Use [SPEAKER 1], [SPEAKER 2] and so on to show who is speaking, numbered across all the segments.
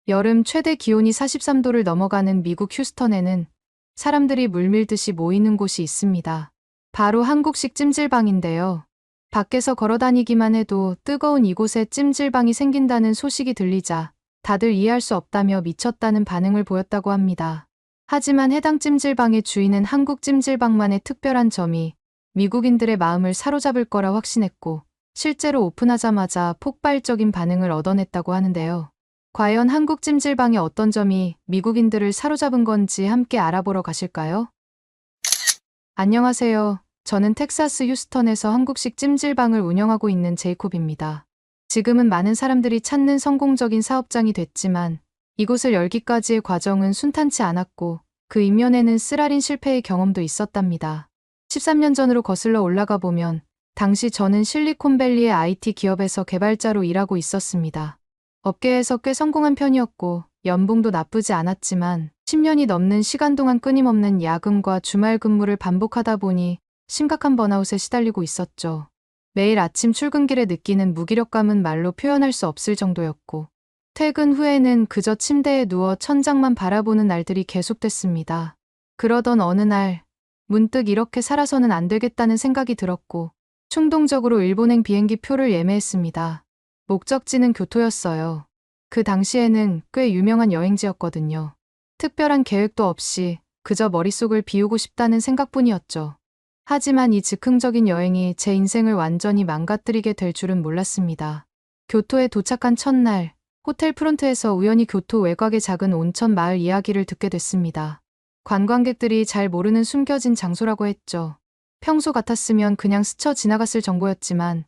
[SPEAKER 1] 여름 최대 기온이 43도를 넘어가는 미국 휴스턴에는 사람들이 물밀듯이 모이는 곳이 있습니다. 바로 한국식 찜질방인데요. 밖에서 걸어다니기만 해도 뜨거운 이곳에 찜질방이 생긴다는 소식이 들리자 다들 이해할 수 없다며 미쳤다는 반응을 보였다고 합니다. 하지만 해당 찜질방의 주인은 한국 찜질방만의 특별한 점이 미국인들의 마음을 사로잡을 거라 확신했고 실제로 오픈하자마자 폭발적인 반응을 얻어냈다고 하는데요. 과연 한국 찜질방의 어떤 점이 미국인들을 사로잡은 건지 함께 알아보러 가실까요? 안녕하세요. 저는 텍사스 휴스턴에서 한국식 찜질방을 운영하고 있는 제이콥입니다. 지금은 많은 사람들이 찾는 성공적인 사업장이 됐지만 이곳을 열기까지의 과정은 순탄치 않았고 그 이면에는 쓰라린 실패의 경험도 있었답니다. 13년 전으로 거슬러 올라가 보면 당시 저는 실리콘밸리의 IT 기업에서 개발자로 일하고 있었습니다. 업계에서 꽤 성공한 편이었고 연봉도 나쁘지 않았지만 10년이 넘는 시간 동안 끊임없는 야근과 주말 근무를 반복하다 보니 심각한 번아웃에 시달리고 있었죠. 매일 아침 출근길에 느끼는 무기력감은 말로 표현할 수 없을 정도였고 퇴근 후에는 그저 침대에 누워 천장만 바라보는 날들이 계속됐습니다. 그러던 어느 날 문득 이렇게 살아서는 안 되겠다는 생각이 들었고 충동적으로 일본행 비행기 표를 예매했습니다. 목적지는 교토였어요. 그 당시에는 꽤 유명한 여행지였거든요. 특별한 계획도 없이 그저 머릿속을 비우고 싶다는 생각뿐이었죠. 하지만 이 즉흥적인 여행이 제 인생을 완전히 망가뜨리게 될 줄은 몰랐습니다. 교토에 도착한 첫날, 호텔 프론트에서 우연히 교토 외곽의 작은 온천 마을 이야기를 듣게 됐습니다. 관광객들이 잘 모르는 숨겨진 장소라고 했죠. 평소 같았으면 그냥 스쳐 지나갔을 정보였지만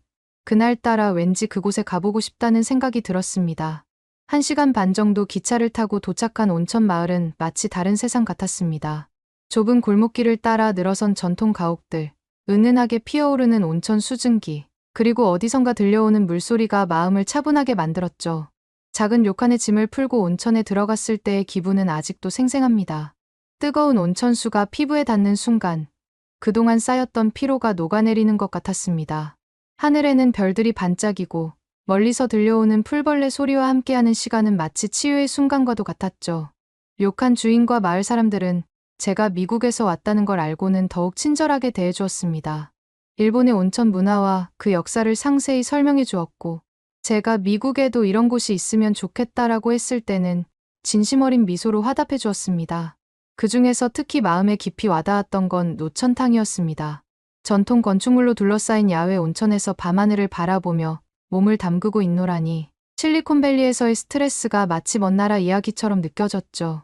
[SPEAKER 1] 그날따라 왠지 그곳에 가보고 싶다는 생각이 들었습니다. 1시간 반 정도 기차를 타고 도착한 온천 마을은 마치 다른 세상 같았습니다. 좁은 골목길을 따라 늘어선 전통 가옥들, 은은하게 피어오르는 온천 수증기, 그리고 어디선가 들려오는 물소리가 마음을 차분하게 만들었죠. 작은 료칸에 짐을 풀고 온천에 들어갔을 때의 기분은 아직도 생생합니다. 뜨거운 온천수가 피부에 닿는 순간, 그동안 쌓였던 피로가 녹아내리는 것 같았습니다. 하늘에는 별들이 반짝이고 멀리서 들려오는 풀벌레 소리와 함께하는 시간은 마치 치유의 순간과도 같았죠. 료칸 주인과 마을 사람들은 제가 미국에서 왔다는 걸 알고는 더욱 친절하게 대해주었습니다. 일본의 온천 문화와 그 역사를 상세히 설명해 주었고 제가 미국에도 이런 곳이 있으면 좋겠다라고 했을 때는 진심 어린 미소로 화답해 주었습니다. 그 중에서 특히 마음에 깊이 와닿았던 건 노천탕이었습니다. 전통 건축물로 둘러싸인 야외 온천에서 밤하늘을 바라보며 몸을 담그고 있노라니 실리콘밸리에서의 스트레스가 마치 먼 나라 이야기처럼 느껴졌죠.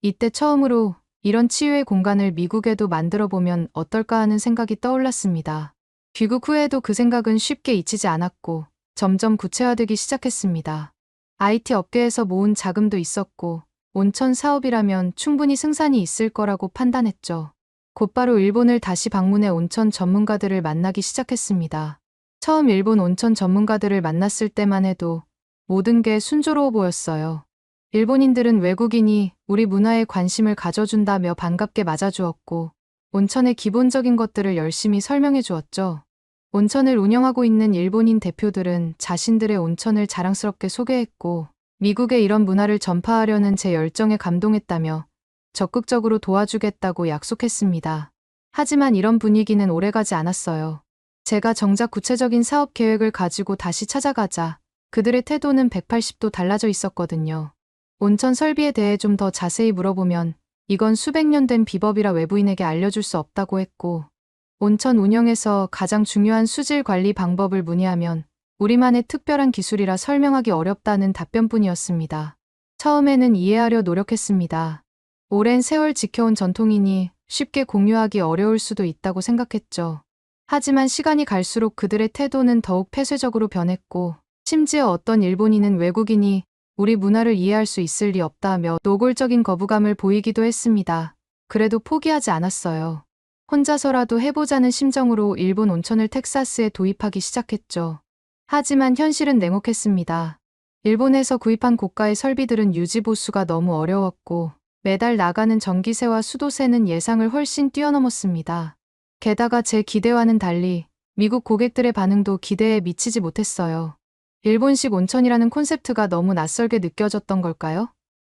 [SPEAKER 1] 이때 처음으로 이런 치유의 공간을 미국에도 만들어보면 어떨까 하는 생각이 떠올랐습니다. 귀국 후에도 그 생각은 쉽게 잊히지 않았고 점점 구체화되기 시작했습니다. IT 업계에서 모은 자금도 있었고 온천 사업이라면 충분히 승산이 있을 거라고 판단했죠. 곧바로 일본을 다시 방문해 온천 전문가들을 만나기 시작했습니다. 처음 일본 온천 전문가들을 만났을 때만 해도 모든 게 순조로워 보였어요. 일본인들은 외국인이 우리 문화에 관심을 가져준다며 반갑게 맞아주었고 온천의 기본적인 것들을 열심히 설명해 주었죠. 온천을 운영하고 있는 일본인 대표들은 자신들의 온천을 자랑스럽게 소개했고 미국에 이런 문화를 전파하려는 제 열정에 감동했다며 적극적으로 도와주겠다고 약속했습니다. 하지만 이런 분위기는 오래가지 않았어요. 제가 정작 구체적인 사업 계획을 가지고 다시 찾아가자 그들의 태도는 180도 달라져 있었거든요. 온천 설비에 대해 좀 더 자세히 물어보면 이건 수백 년 된 비법이라 외부인에게 알려줄 수 없다고 했고 온천 운영에서 가장 중요한 수질 관리 방법을 문의하면 우리만의 특별한 기술이라 설명하기 어렵다는 답변뿐이었습니다. 처음에는 이해하려 노력했습니다. 오랜 세월 지켜온 전통이니 쉽게 공유하기 어려울 수도 있다고 생각했죠. 하지만 시간이 갈수록 그들의 태도는 더욱 폐쇄적으로 변했고 심지어 어떤 일본인은 외국인이 우리 문화를 이해할 수 있을 리 없다며 노골적인 거부감을 보이기도 했습니다. 그래도 포기하지 않았어요. 혼자서라도 해보자는 심정으로 일본 온천을 텍사스에 도입하기 시작했죠. 하지만 현실은 냉혹했습니다. 일본에서 구입한 고가의 설비들은 유지 보수가 너무 어려웠고 매달 나가는 전기세와 수도세는 예상을 훨씬 뛰어넘었습니다. 게다가 제 기대와는 달리 미국 고객들의 반응도 기대에 미치지 못했어요. 일본식 온천이라는 콘셉트가 너무 낯설게 느껴졌던 걸까요?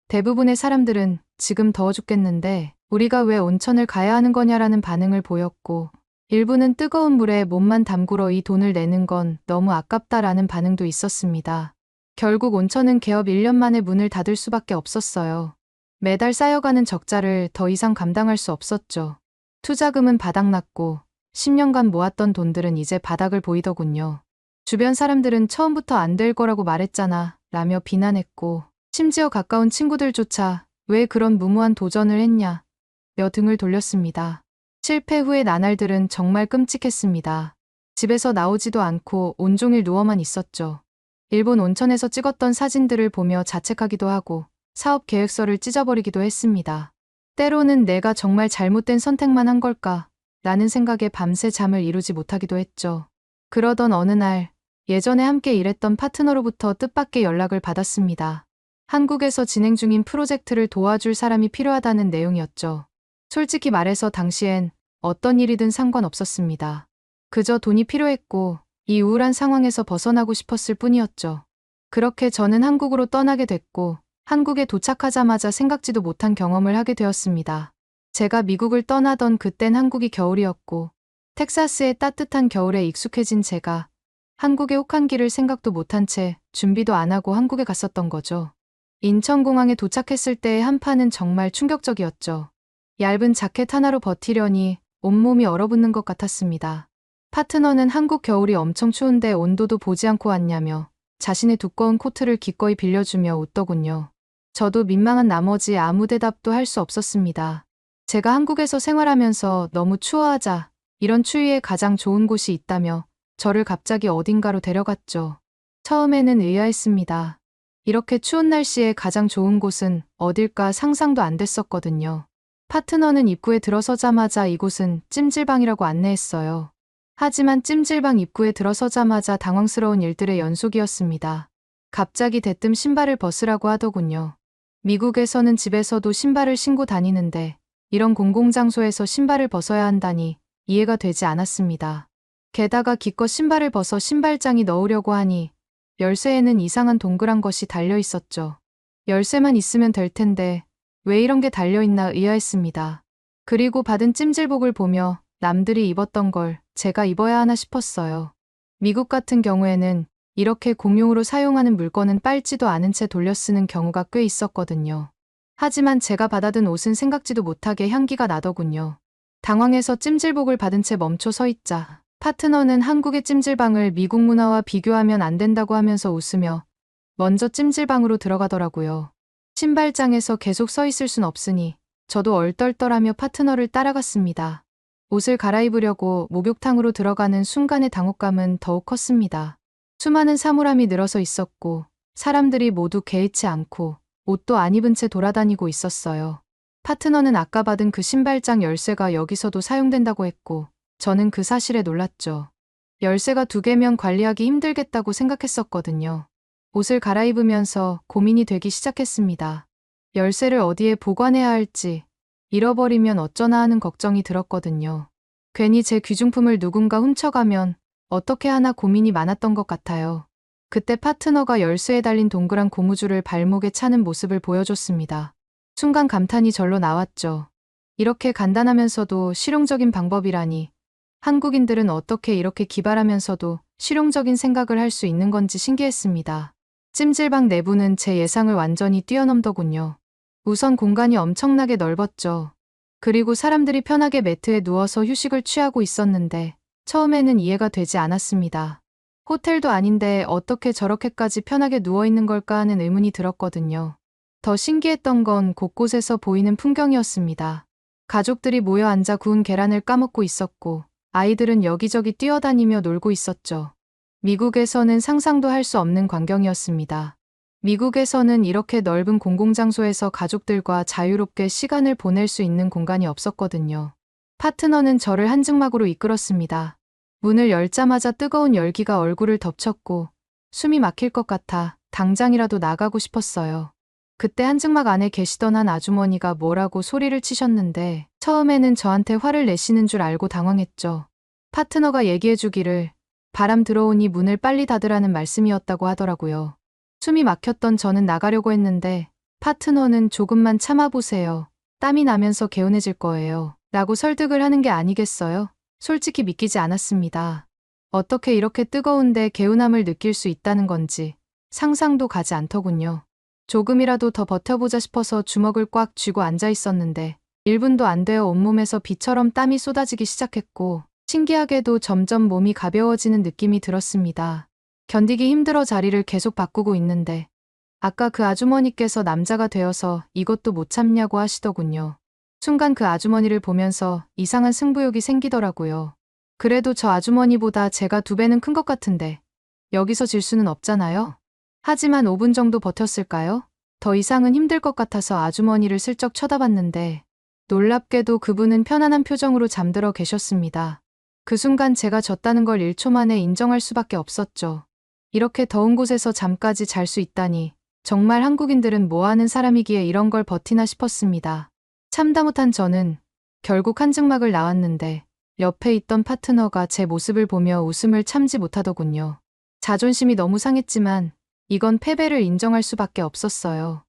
[SPEAKER 1] 대부분의 사람들은 지금 더워 죽겠는데 우리가 왜 온천을 가야 하는 거냐라는 반응을 보였고, 일부는 뜨거운 물에 몸만 담그러 이 돈을 내는 건 너무 아깝다라는 반응도 있었습니다. 결국 온천은 개업 1년 만에 문을 닫을 수밖에 없었어요. 매달 쌓여가는 적자를 더 이상 감당할 수 없었죠. 투자금은 바닥났고 10년간 모았던 돈들은 이제 바닥을 보이더군요. 주변 사람들은 처음부터 안 될 거라고 말했잖아 라며 비난했고, 심지어 가까운 친구들조차 왜 그런 무모한 도전을 했냐 며 등을 돌렸습니다. 실패 후의 나날들은 정말 끔찍했습니다. 집에서 나오지도 않고 온종일 누워만 있었죠. 일본 온천에서 찍었던 사진들을 보며 자책하기도 하고 사업 계획서를 찢어버리기도 했습니다. 때로는 내가 정말 잘못된 선택만 한 걸까 라는 생각에 밤새 잠을 이루지 못하기도 했죠. 그러던 어느 날 예전에 함께 일했던 파트너로부터 뜻밖의 연락을 받았습니다. 한국에서 진행 중인 프로젝트를 도와줄 사람이 필요하다는 내용이었죠. 솔직히 말해서 당시엔 어떤 일이든 상관없었습니다. 그저 돈이 필요했고 이 우울한 상황에서 벗어나고 싶었을 뿐이었죠. 그렇게 저는 한국으로 떠나게 됐고, 한국에 도착하자마자 생각지도 못한 경험을 하게 되었습니다. 제가 미국을 떠나던 그땐 한국이 겨울이었고, 텍사스의 따뜻한 겨울에 익숙해진 제가 한국의 혹한기를 생각도 못한 채 준비도 안 하고 한국에 갔었던 거죠. 인천공항에 도착했을 때의 한파는 정말 충격적이었죠. 얇은 자켓 하나로 버티려니 온몸이 얼어붙는 것 같았습니다. 파트너는 한국 겨울이 엄청 추운데 온도도 보지 않고 왔냐며 자신의 두꺼운 코트를 기꺼이 빌려주며 웃더군요. 저도 민망한 나머지 아무 대답도 할 수 없었습니다. 제가 한국에서 생활하면서 너무 추워하자 이런 추위에 가장 좋은 곳이 있다며 저를 갑자기 어딘가로 데려갔죠. 처음에는 의아했습니다. 이렇게 추운 날씨에 가장 좋은 곳은 어딜까 상상도 안 됐었거든요. 파트너는 입구에 들어서자마자 이곳은 찜질방이라고 안내했어요. 하지만 찜질방 입구에 들어서자마자 당황스러운 일들의 연속이었습니다. 갑자기 대뜸 신발을 벗으라고 하더군요. 미국에서는 집에서도 신발을 신고 다니는데 이런 공공장소에서 신발을 벗어야 한다니 이해가 되지 않았습니다. 게다가 기껏 신발을 벗어 신발장에 넣으려고 하니 열쇠에는 이상한 동그란 것이 달려 있었죠. 열쇠만 있으면 될 텐데 왜 이런 게 달려있나 의아했습니다. 그리고 받은 찜질복을 보며 남들이 입었던 걸 제가 입어야 하나 싶었어요. 미국 같은 경우에는 이렇게 공용으로 사용하는 물건은 빨지도 않은 채 돌려 쓰는 경우가 꽤 있었거든요. 하지만 제가 받아든 옷은 생각지도 못하게 향기가 나더군요. 당황해서 찜질복을 받은 채 멈춰 서 있자 파트너는 한국의 찜질방을 미국 문화와 비교하면 안 된다고 하면서 웃으며 먼저 찜질방으로 들어가더라고요. 신발장에서 계속 서 있을 순 없으니 저도 얼떨떨하며 파트너를 따라갔습니다. 옷을 갈아입으려고 목욕탕으로 들어가는 순간의 당혹감은 더욱 컸습니다. 수많은 사물함이 늘어서 있었고 사람들이 모두 개의치 않고 옷도 안 입은 채 돌아다니고 있었어요. 파트너는 아까 받은 그 신발장 열쇠가 여기서도 사용된다고 했고 저는 그 사실에 놀랐죠. 열쇠가 2개면 관리하기 힘들겠다고 생각했었거든요. 옷을 갈아입으면서 고민이 되기 시작했습니다. 열쇠를 어디에 보관해야 할지, 잃어버리면 어쩌나 하는 걱정이 들었거든요. 괜히 제 귀중품을 누군가 훔쳐가면 어떻게 하나 고민이 많았던 것 같아요. 그때 파트너가 열쇠에 달린 동그란 고무줄을 발목에 차는 모습을 보여줬습니다. 순간 감탄이 절로 나왔죠. 이렇게 간단하면서도 실용적인 방법이라니, 한국인들은 어떻게 이렇게 기발하면서도 실용적인 생각을 할 수 있는 건지 신기했습니다. 찜질방 내부는 제 예상을 완전히 뛰어넘더군요. 우선 공간이 엄청나게 넓었죠. 그리고 사람들이 편하게 매트에 누워서 휴식을 취하고 있었는데 처음에는 이해가 되지 않았습니다. 호텔도 아닌데 어떻게 저렇게까지 편하게 누워있는 걸까 하는 의문이 들었거든요. 더 신기했던 건 곳곳에서 보이는 풍경이었습니다. 가족들이 모여 앉아 구운 계란을 까먹고 있었고 아이들은 여기저기 뛰어다니며 놀고 있었죠. 미국에서는 상상도 할 수 없는 광경이었습니다. 미국에서는 이렇게 넓은 공공장소에서 가족들과 자유롭게 시간을 보낼 수 있는 공간이 없었거든요. 파트너는 저를 한증막으로 이끌었습니다. 문을 열자마자 뜨거운 열기가 얼굴을 덮쳤고 숨이 막힐 것 같아 당장이라도 나가고 싶었어요. 그때 한증막 안에 계시던 한 아주머니가 뭐라고 소리를 치셨는데 처음에는 저한테 화를 내시는 줄 알고 당황했죠. 파트너가 얘기해주기를 바람 들어오니 문을 빨리 닫으라는 말씀이었다고 하더라고요. 숨이 막혔던 저는 나가려고 했는데 파트너는 조금만 참아보세요. 땀이 나면서 개운해질 거예요. 라고 설득을 하는 게 아니겠어요? 솔직히 믿기지 않았습니다. 어떻게 이렇게 뜨거운데 개운함을 느낄 수 있다는 건지 상상도 가지 않더군요. 조금이라도 더 버텨보자 싶어서 주먹을 꽉 쥐고 앉아 있었는데 1분도 안 되어 온몸에서 비처럼 땀이 쏟아지기 시작했고 신기하게도 점점 몸이 가벼워지는 느낌이 들었습니다. 견디기 힘들어 자리를 계속 바꾸고 있는데 아까 그 아주머니께서 남자가 되어서 이것도 못 참냐고 하시더군요. 순간 그 아주머니를 보면서 이상한 승부욕이 생기더라고요. 그래도 저 아주머니보다 제가 2배는 큰 것 같은데 여기서 질 수는 없잖아요. 하지만 5분 정도 버텼을까요? 더 이상은 힘들 것 같아서 아주머니를 슬쩍 쳐다봤는데 놀랍게도 그분은 편안한 표정으로 잠들어 계셨습니다. 그 순간 제가 졌다는 걸 1초 만에 인정할 수밖에 없었죠. 이렇게 더운 곳에서 잠까지 잘 수 있다니 정말 한국인들은 뭐 하는 사람이기에 이런 걸 버티나 싶었습니다. 참다 못한 저는 결국 한증막을 나왔는데 옆에 있던 파트너가 제 모습을 보며 웃음을 참지 못하더군요. 자존심이 너무 상했지만 이건 패배를 인정할 수밖에 없었어요.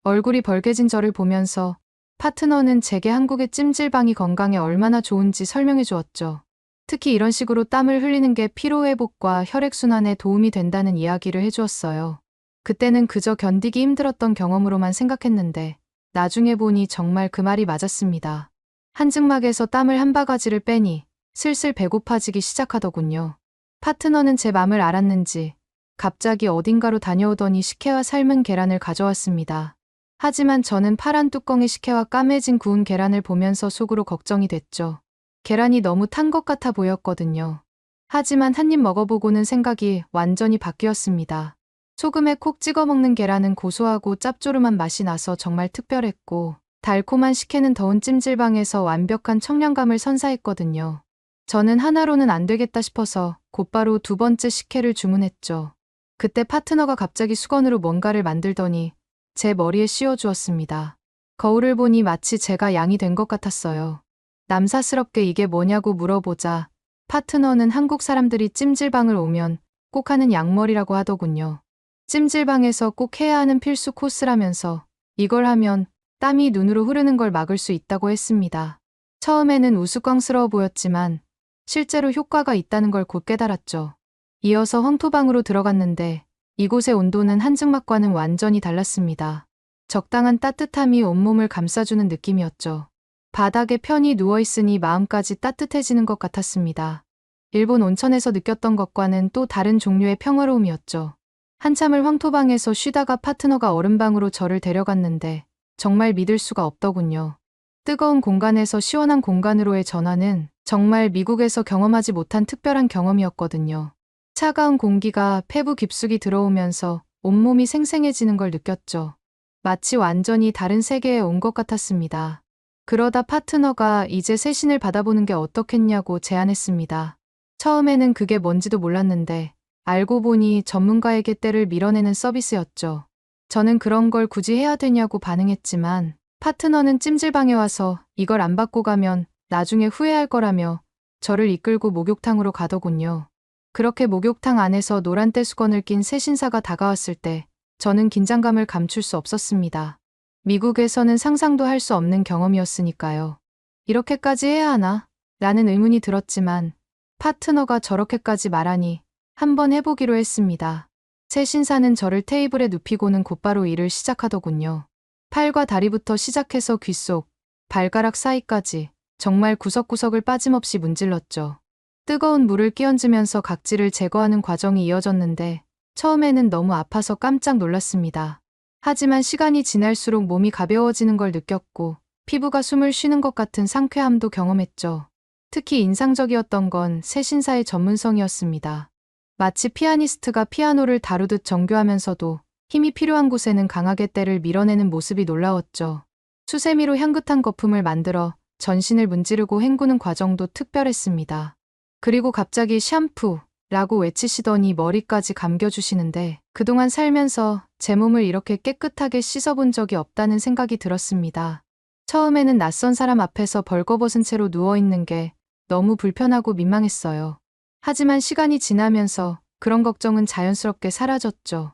[SPEAKER 1] 얼굴이 벌개진 저를 보면서 파트너는 제게 한국의 찜질방이 건강에 얼마나 좋은지 설명해 주었죠. 특히 이런 식으로 땀을 흘리는 게 피로회복과 혈액순환에 도움이 된다는 이야기를 해주었어요. 그때는 그저 견디기 힘들었던 경험으로만 생각했는데 나중에 보니 정말 그 말이 맞았습니다. 한증막에서 땀을 한 바가지를 빼니 슬슬 배고파지기 시작하더군요. 파트너는 제 맘을 알았는지 갑자기 어딘가로 다녀오더니 식혜와 삶은 계란을 가져왔습니다. 하지만 저는 파란 뚜껑의 식혜와 까매진 구운 계란을 보면서 속으로 걱정이 됐죠. 계란이 너무 탄 것 같아 보였거든요. 하지만 한 입 먹어보고는 생각이 완전히 바뀌었습니다. 소금에 콕 찍어 먹는 계란은 고소하고 짭조름한 맛이 나서 정말 특별했고 달콤한 식혜는 더운 찜질방에서 완벽한 청량감을 선사했거든요. 저는 하나로는 안 되겠다 싶어서 곧바로 2번째 식혜를 주문했죠. 그때 파트너가 갑자기 수건으로 뭔가를 만들더니 제 머리에 씌워주었습니다. 거울을 보니 마치 제가 양이 된 것 같았어요. 남사스럽게 이게 뭐냐고 물어보자 파트너는 한국 사람들이 찜질방을 오면 꼭 하는 양머리라고 하더군요. 찜질방에서 꼭 해야 하는 필수 코스라면서 이걸 하면 땀이 눈으로 흐르는 걸 막을 수 있다고 했습니다. 처음에는 우스꽝스러워 보였지만 실제로 효과가 있다는 걸 곧 깨달았죠. 이어서 황토방으로 들어갔는데 이곳의 온도는 한증막과는 완전히 달랐습니다. 적당한 따뜻함이 온몸을 감싸주는 느낌이었죠. 바닥에 편히 누워있으니 마음까지 따뜻해지는 것 같았습니다. 일본 온천에서 느꼈던 것과는 또 다른 종류의 평화로움이었죠. 한참을 황토방에서 쉬다가 파트너가 얼음방으로 저를 데려갔는데 정말 믿을 수가 없더군요. 뜨거운 공간에서 시원한 공간으로의 전환은 정말 미국에서 경험하지 못한 특별한 경험이었거든요. 차가운 공기가 폐부 깊숙이 들어오면서 온몸이 생생해지는 걸 느꼈죠. 마치 완전히 다른 세계에 온 것 같았습니다. 그러다 파트너가 이제 세신을 받아보는 게 어떻겠냐고 제안했습니다. 처음에는 그게 뭔지도 몰랐는데 알고 보니 전문가에게 때를 밀어내는 서비스였죠. 저는 그런 걸 굳이 해야 되냐고 반응했지만 파트너는 찜질방에 와서 이걸 안 받고 가면 나중에 후회할 거라며 저를 이끌고 목욕탕으로 가더군요. 그렇게 목욕탕 안에서 노란 떼수건을 낀 새 신사가 다가왔을 때 저는 긴장감을 감출 수 없었습니다. 미국에서는 상상도 할 수 없는 경험이었으니까요. 이렇게까지 해야 하나? 라는 의문이 들었지만 파트너가 저렇게까지 말하니 한번 해보기로 했습니다. 새 신사는 저를 테이블에 눕히고는 곧바로 일을 시작하더군요. 팔과 다리부터 시작해서 귓속, 발가락 사이까지 정말 구석구석을 빠짐없이 문질렀죠. 뜨거운 물을 끼얹으면서 각질을 제거하는 과정이 이어졌는데 처음에는 너무 아파서 깜짝 놀랐습니다. 하지만 시간이 지날수록 몸이 가벼워지는 걸 느꼈고 피부가 숨을 쉬는 것 같은 상쾌함도 경험했죠. 특히 인상적이었던 건 새 신사의 전문성이었습니다. 마치 피아니스트가 피아노를 다루듯 정교하면서도 힘이 필요한 곳에는 강하게 때를 밀어내는 모습이 놀라웠죠. 수세미로 향긋한 거품을 만들어 전신을 문지르고 헹구는 과정도 특별했습니다. 그리고 갑자기 샴푸라고 외치시더니 머리까지 감겨주시는데 그동안 살면서 제 몸을 이렇게 깨끗하게 씻어본 적이 없다는 생각이 들었습니다. 처음에는 낯선 사람 앞에서 벌거벗은 채로 누워있는 게 너무 불편하고 민망했어요. 하지만 시간이 지나면서 그런 걱정은 자연스럽게 사라졌죠.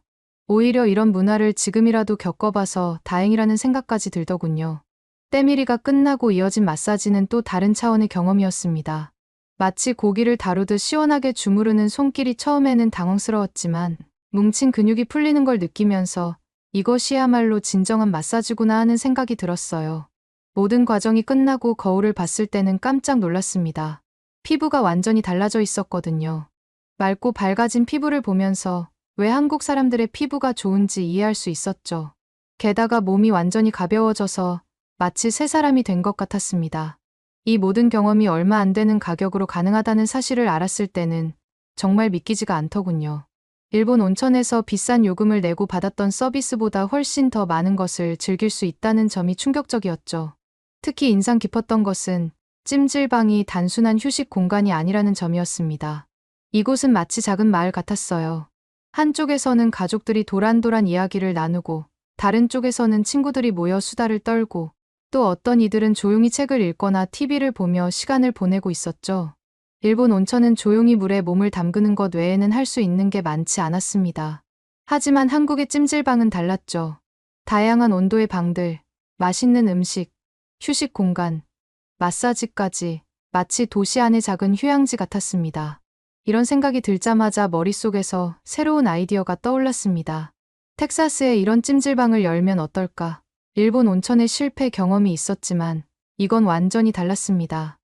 [SPEAKER 1] 오히려 이런 문화를 지금이라도 겪어봐서 다행이라는 생각까지 들더군요. 때밀이가 끝나고 이어진 마사지는 또 다른 차원의 경험이었습니다. 마치 고기를 다루듯 시원하게 주무르는 손길이 처음에는 당황스러웠지만 뭉친 근육이 풀리는 걸 느끼면서 이것이야말로 진정한 마사지구나 하는 생각이 들었어요. 모든 과정이 끝나고 거울을 봤을 때는 깜짝 놀랐습니다. 피부가 완전히 달라져 있었거든요. 맑고 밝아진 피부를 보면서 왜 한국 사람들의 피부가 좋은지 이해할 수 있었죠. 게다가 몸이 완전히 가벼워져서 마치 새 사람이 된 것 같았습니다. 이 모든 경험이 얼마 안 되는 가격으로 가능하다는 사실을 알았을 때는 정말 믿기지가 않더군요. 일본 온천에서 비싼 요금을 내고 받았던 서비스보다 훨씬 더 많은 것을 즐길 수 있다는 점이 충격적이었죠. 특히 인상 깊었던 것은 찜질방이 단순한 휴식 공간이 아니라는 점이었습니다. 이곳은 마치 작은 마을 같았어요. 한쪽에서는 가족들이 도란도란 이야기를 나누고 다른 쪽에서는 친구들이 모여 수다를 떨고 또 어떤 이들은 조용히 책을 읽거나 TV를 보며 시간을 보내고 있었죠. 일본 온천은 조용히 물에 몸을 담그는 것 외에는 할 수 있는 게 많지 않았습니다. 하지만 한국의 찜질방은 달랐죠. 다양한 온도의 방들, 맛있는 음식, 휴식 공간, 마사지까지 마치 도시 안의 작은 휴양지 같았습니다. 이런 생각이 들자마자 머릿속에서 새로운 아이디어가 떠올랐습니다. 텍사스에 이런 찜질방을 열면 어떨까? 일본 온천의 실패 경험이 있었지만 이건 완전히 달랐습니다.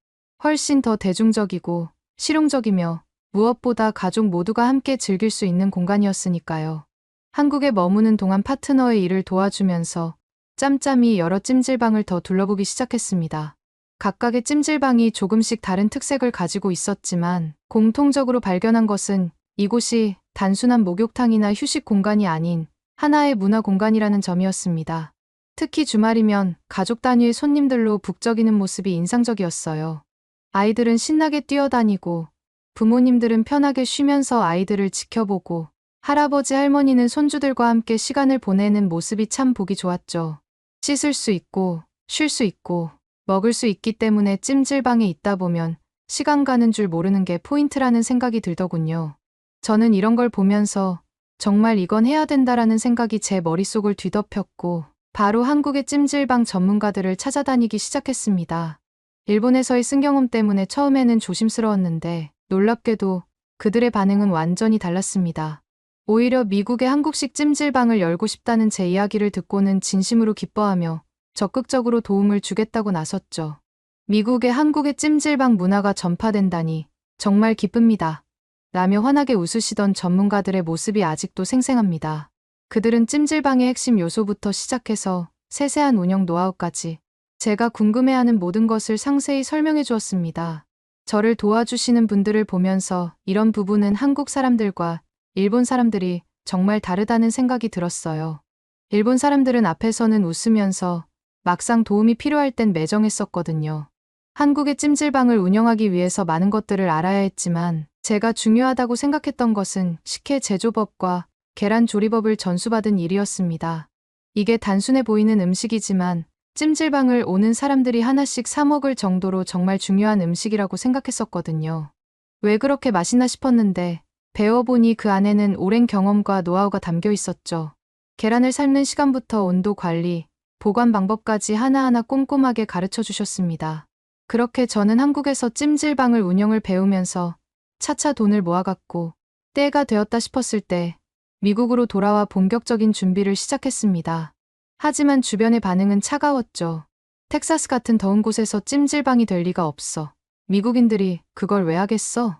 [SPEAKER 1] 훨씬 더 대중적이고 실용적이며 무엇보다 가족 모두가 함께 즐길 수 있는 공간이었으니까요. 한국에 머무는 동안 파트너의 일을 도와주면서 짬짬이 여러 찜질방을 더 둘러보기 시작했습니다. 각각의 찜질방이 조금씩 다른 특색을 가지고 있었지만 공통적으로 발견한 것은 이곳이 단순한 목욕탕이나 휴식 공간이 아닌 하나의 문화 공간이라는 점이었습니다. 특히 주말이면 가족 단위의 손님들로 북적이는 모습이 인상적이었어요. 아이들은 신나게 뛰어다니고 부모님들은 편하게 쉬면서 아이들을 지켜보고 할아버지 할머니는 손주들과 함께 시간을 보내는 모습이 참 보기 좋았죠. 씻을 수 있고 쉴 수 있고 먹을 수 있기 때문에 찜질방에 있다 보면 시간 가는 줄 모르는 게 포인트라는 생각이 들더군요. 저는 이런 걸 보면서 정말 이건 해야 된다라는 생각이 제 머릿속을 뒤덮였고 바로 한국의 찜질방 전문가들을 찾아다니기 시작했습니다. 일본에서의 쓴경험 때문에 처음에는 조심스러웠는데 놀랍게도 그들의 반응은 완전히 달랐습니다. 오히려 미국의 한국식 찜질방을 열고 싶다는 제 이야기를 듣고는 진심으로 기뻐하며 적극적으로 도움을 주겠다고 나섰죠. 미국의 한국의 찜질방 문화가 전파된다니 정말 기쁩니다. 라며 환하게 웃으시던 전문가들의 모습이 아직도 생생합니다. 그들은 찜질방의 핵심 요소부터 시작해서 세세한 운영 노하우까지 제가 궁금해하는 모든 것을 상세히 설명해 주었습니다. 저를 도와주시는 분들을 보면서 이런 부분은 한국 사람들과 일본 사람들이 정말 다르다는 생각이 들었어요. 일본 사람들은 앞에서는 웃으면서 막상 도움이 필요할 땐 매정했었거든요. 한국의 찜질방을 운영하기 위해서 많은 것들을 알아야 했지만 제가 중요하다고 생각했던 것은 식혜 제조법과 계란 조리법을 전수받은 일이었습니다. 이게 단순해 보이는 음식이지만 찜질방을 오는 사람들이 하나씩 사 먹을 정도로 정말 중요한 음식이라고 생각했었거든요. 왜 그렇게 맛있나 싶었는데 배워보니 그 안에는 오랜 경험과 노하우가 담겨 있었죠. 계란을 삶는 시간부터 온도 관리, 보관 방법까지 하나하나 꼼꼼하게 가르쳐 주셨습니다. 그렇게 저는 한국에서 찜질방을 운영을 배우면서 차차 돈을 모아갔고 때가 되었다 싶었을 때 미국으로 돌아와 본격적인 준비를 시작했습니다. 하지만 주변의 반응은 차가웠죠. 텍사스 같은 더운 곳에서 찜질방이 될 리가 없어. 미국인들이 그걸 왜 하겠어?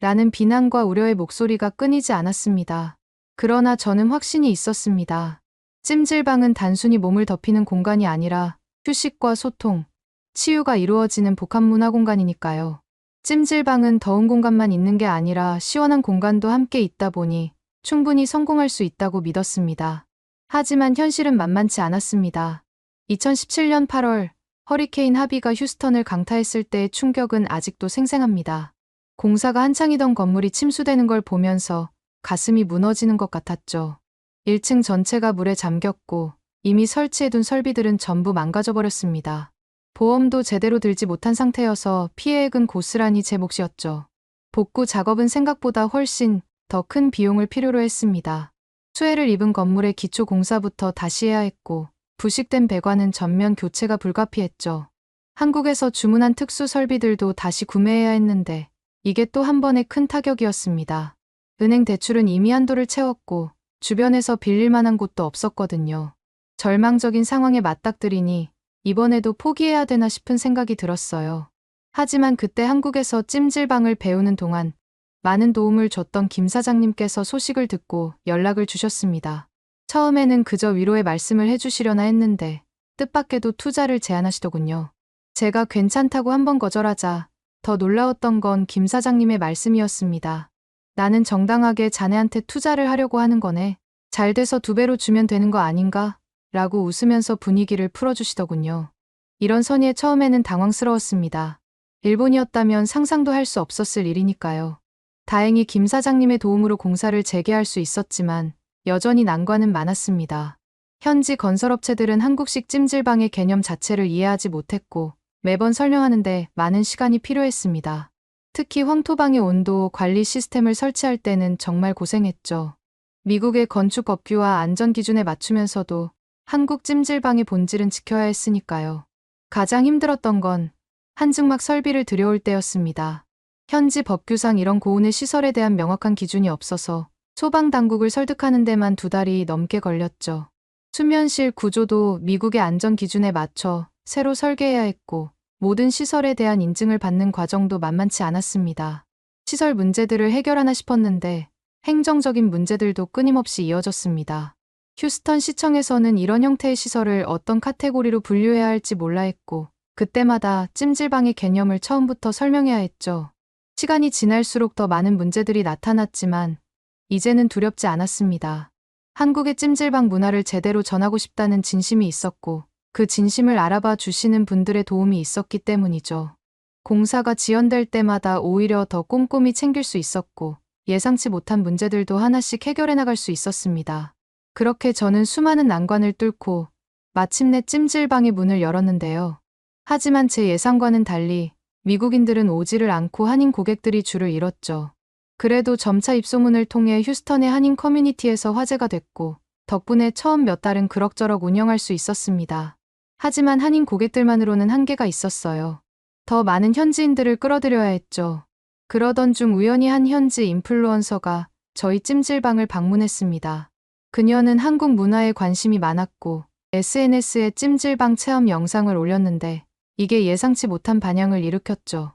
[SPEAKER 1] 라는 비난과 우려의 목소리가 끊이지 않았습니다. 그러나 저는 확신이 있었습니다. 찜질방은 단순히 몸을 덮이는 공간이 아니라 휴식과 소통, 치유가 이루어지는 복합 문화 공간이니까요. 찜질방은 더운 공간만 있는 게 아니라 시원한 공간도 함께 있다 보니 충분히 성공할 수 있다고 믿었습니다. 하지만 현실은 만만치 않았습니다. 2017년 8월 허리케인 하비가 휴스턴을 강타했을 때의 충격은 아직도 생생합니다. 공사가 한창이던 건물이 침수되는 걸 보면서 가슴이 무너지는 것 같았죠. 1층 전체가 물에 잠겼고 이미 설치해둔 설비들은 전부 망가져버렸습니다. 보험도 제대로 들지 못한 상태여서 피해액은 고스란히 제 몫이었죠. 복구 작업은 생각보다 훨씬 더 큰 비용을 필요로 했습니다. 수해를 입은 건물의 기초 공사부터 다시 해야 했고 부식된 배관은 전면 교체가 불가피했죠. 한국에서 주문한 특수 설비들도 다시 구매해야 했는데 이게 또 한 번의 큰 타격이었습니다. 은행 대출은 이미 한도를 채웠고 주변에서 빌릴 만한 곳도 없었거든요. 절망적인 상황에 맞닥뜨리니 이번에도 포기해야 되나 싶은 생각이 들었어요. 하지만 그때 한국에서 찜질방을 배우는 동안 많은 도움을 줬던 김 사장님께서 소식을 듣고 연락을 주셨습니다. 처음에는 그저 위로의 말씀을 해주시려나 했는데 뜻밖에도 투자를 제안하시더군요. 제가 괜찮다고 한번 거절하자 더 놀라웠던 건 김 사장님의 말씀이었습니다. 나는 정당하게 자네한테 투자를 하려고 하는 거네. 잘 돼서 2배로 주면 되는 거 아닌가? 라고 웃으면서 분위기를 풀어주시더군요. 이런 선의에 처음에는 당황스러웠습니다. 일본이었다면 상상도 할 수 없었을 일이니까요. 다행히 김 사장님의 도움으로 공사를 재개할 수 있었지만 여전히 난관은 많았습니다. 현지 건설업체들은 한국식 찜질방의 개념 자체를 이해하지 못했고 매번 설명하는데 많은 시간이 필요했습니다. 특히 황토방의 온도 관리 시스템을 설치할 때는 정말 고생했죠. 미국의 건축 법규와 안전 기준에 맞추면서도 한국 찜질방의 본질은 지켜야 했으니까요. 가장 힘들었던 건 한증막 설비를 들여올 때였습니다. 현지 법규상 이런 고온의 시설에 대한 명확한 기준이 없어서 소방당국을 설득하는 데만 2달이 넘게 걸렸죠. 수면실 구조도 미국의 안전 기준에 맞춰 새로 설계해야 했고 모든 시설에 대한 인증을 받는 과정도 만만치 않았습니다. 시설 문제들을 해결하나 싶었는데 행정적인 문제들도 끊임없이 이어졌습니다. 휴스턴 시청에서는 이런 형태의 시설을 어떤 카테고리로 분류해야 할지 몰라 했고 그때마다 찜질방의 개념을 처음부터 설명해야 했죠. 시간이 지날수록 더 많은 문제들이 나타났지만 이제는 두렵지 않았습니다. 한국의 찜질방 문화를 제대로 전하고 싶다는 진심이 있었고 그 진심을 알아봐 주시는 분들의 도움이 있었기 때문이죠. 공사가 지연될 때마다 오히려 더 꼼꼼히 챙길 수 있었고 예상치 못한 문제들도 하나씩 해결해 나갈 수 있었습니다. 그렇게 저는 수많은 난관을 뚫고 마침내 찜질방의 문을 열었는데요. 하지만 제 예상과는 달리 미국인들은 오지를 않고 한인 고객들이 줄을 이뤘죠. 그래도 점차 입소문을 통해 휴스턴의 한인 커뮤니티에서 화제가 됐고 덕분에 처음 몇 달은 그럭저럭 운영할 수 있었습니다. 하지만 한인 고객들만으로는 한계가 있었어요. 더 많은 현지인들을 끌어들여야 했죠. 그러던 중 우연히 한 현지 인플루언서가 저희 찜질방을 방문했습니다. 그녀는 한국 문화에 관심이 많았고 SNS에 찜질방 체험 영상을 올렸는데 이게 예상치 못한 반향을 일으켰죠.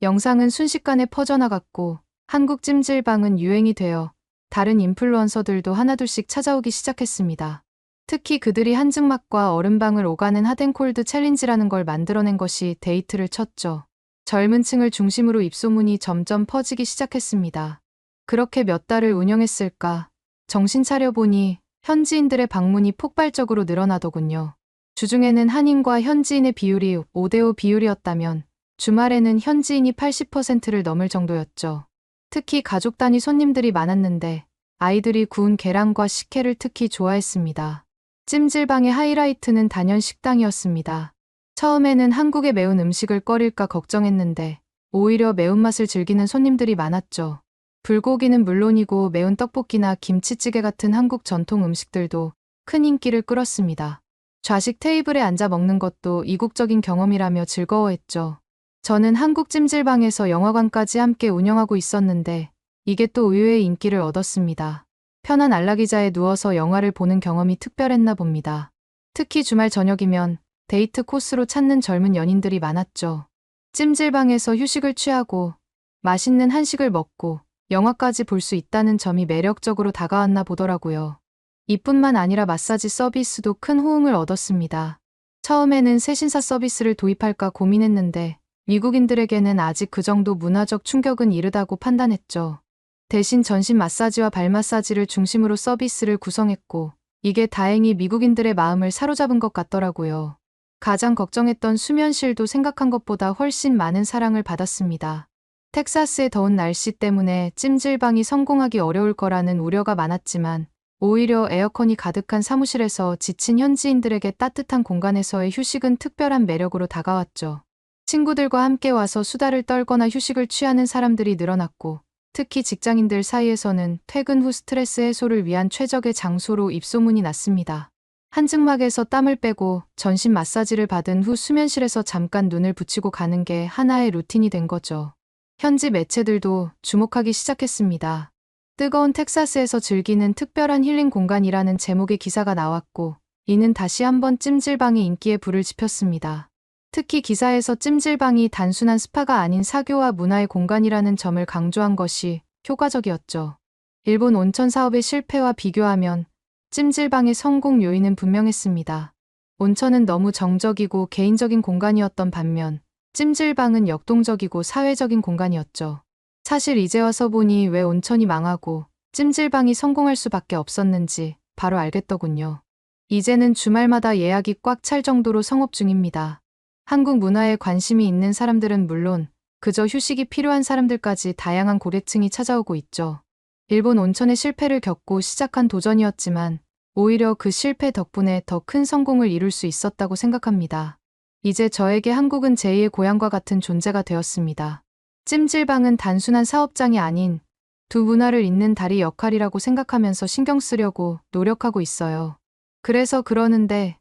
[SPEAKER 1] 영상은 순식간에 퍼져나갔고 한국 찜질방은 유행이 되어 다른 인플루언서들도 하나둘씩 찾아오기 시작했습니다. 특히 그들이 한증막과 얼음방을 오가는 핫앤콜드 챌린지라는 걸 만들어낸 것이 데이트를 쳤죠. 젊은 층을 중심으로 입소문이 점점 퍼지기 시작했습니다. 그렇게 몇 달을 운영했을까? 정신 차려보니 현지인들의 방문이 폭발적으로 늘어나더군요. 주중에는 한인과 현지인의 비율이 5대5 비율이었다면 주말에는 현지인이 80%를 넘을 정도였죠. 특히 가족 단위 손님들이 많았는데 아이들이 구운 계란과 식혜를 특히 좋아했습니다. 찜질방의 하이라이트는 단연 식당이었습니다. 처음에는 한국의 매운 음식을 꺼릴까 걱정했는데 오히려 매운맛을 즐기는 손님들이 많았죠. 불고기는 물론이고 매운 떡볶이나 김치찌개 같은 한국 전통 음식들도 큰 인기를 끌었습니다. 좌식 테이블에 앉아 먹는 것도 이국적인 경험이라며 즐거워했죠. 저는 한국 찜질방에서 영화관까지 함께 운영하고 있었는데 이게 또 의외의 인기를 얻었습니다. 편한 안락의자에 누워서 영화를 보는 경험이 특별했나 봅니다. 특히 주말 저녁이면 데이트 코스로 찾는 젊은 연인들이 많았죠. 찜질방에서 휴식을 취하고 맛있는 한식을 먹고 영화까지 볼 수 있다는 점이 매력적으로 다가왔나 보더라고요. 이뿐만 아니라 마사지 서비스도 큰 호응을 얻었습니다. 처음에는 새신사 서비스를 도입할까 고민했는데 미국인들에게는 아직 그 정도 문화적 충격은 이르다고 판단했죠. 대신 전신 마사지와 발 마사지를 중심으로 서비스를 구성했고 이게 다행히 미국인들의 마음을 사로잡은 것 같더라고요. 가장 걱정했던 수면실도 생각한 것보다 훨씬 많은 사랑을 받았습니다. 텍사스의 더운 날씨 때문에 찜질방이 성공하기 어려울 거라는 우려가 많았지만 오히려 에어컨이 가득한 사무실에서 지친 현지인들에게 따뜻한 공간에서의 휴식은 특별한 매력으로 다가왔죠. 친구들과 함께 와서 수다를 떨거나 휴식을 취하는 사람들이 늘어났고 특히 직장인들 사이에서는 퇴근 후 스트레스 해소를 위한 최적의 장소로 입소문이 났습니다. 한증막에서 땀을 빼고 전신 마사지를 받은 후 수면실에서 잠깐 눈을 붙이고 가는 게 하나의 루틴이 된 거죠. 현지 매체들도 주목하기 시작했습니다. 뜨거운 텍사스에서 즐기는 특별한 힐링 공간이라는 제목의 기사가 나왔고, 이는 다시 한번 찜질방의 인기에 불을 지폈습니다. 특히 기사에서 찜질방이 단순한 스파가 아닌 사교와 문화의 공간이라는 점을 강조한 것이 효과적이었죠. 일본 온천 사업의 실패와 비교하면 찜질방의 성공 요인은 분명했습니다. 온천은 너무 정적이고 개인적인 공간이었던 반면 찜질방은 역동적이고 사회적인 공간이었죠. 사실 이제 와서 보니 왜 온천이 망하고 찜질방이 성공할 수밖에 없었는지 바로 알겠더군요. 이제는 주말마다 예약이 꽉 찰 정도로 성업 중입니다. 한국 문화에 관심이 있는 사람들은 물론 그저 휴식이 필요한 사람들까지 다양한 고객층이 찾아오고 있죠. 일본 온천의 실패를 겪고 시작한 도전이었지만 오히려 그 실패 덕분에 더 큰 성공을 이룰 수 있었다고 생각합니다. 이제 저에게 한국은 제2의 고향과 같은 존재가 되었습니다. 찜질방은 단순한 사업장이 아닌 두 문화를 잇는 다리 역할이라고 생각하면서 신경 쓰려고 노력하고 있어요. 그래서 그러는데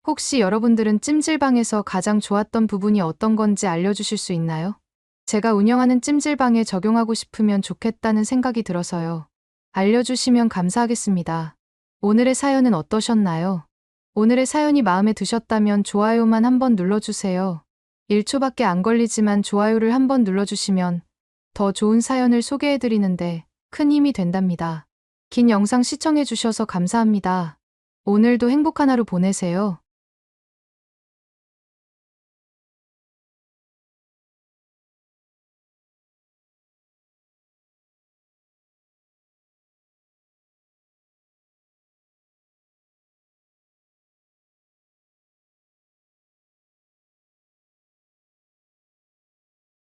[SPEAKER 1] 혹시 여러분들은 찜질방에서 가장 좋았던 부분이 어떤 건지 알려주실 수 있나요? 제가 운영하는 찜질방에 적용하고 싶으면 좋겠다는 생각이 들어서요. 알려주시면 감사하겠습니다. 오늘의 사연은 어떠셨나요? 오늘의 사연이 마음에 드셨다면 좋아요만 한번 눌러주세요. 1초밖에 안 걸리지만 좋아요를 한번 눌러주시면 더 좋은 사연을 소개해드리는데 큰 힘이 된답니다. 긴 영상 시청해주셔서 감사합니다. 오늘도 행복한 하루 보내세요.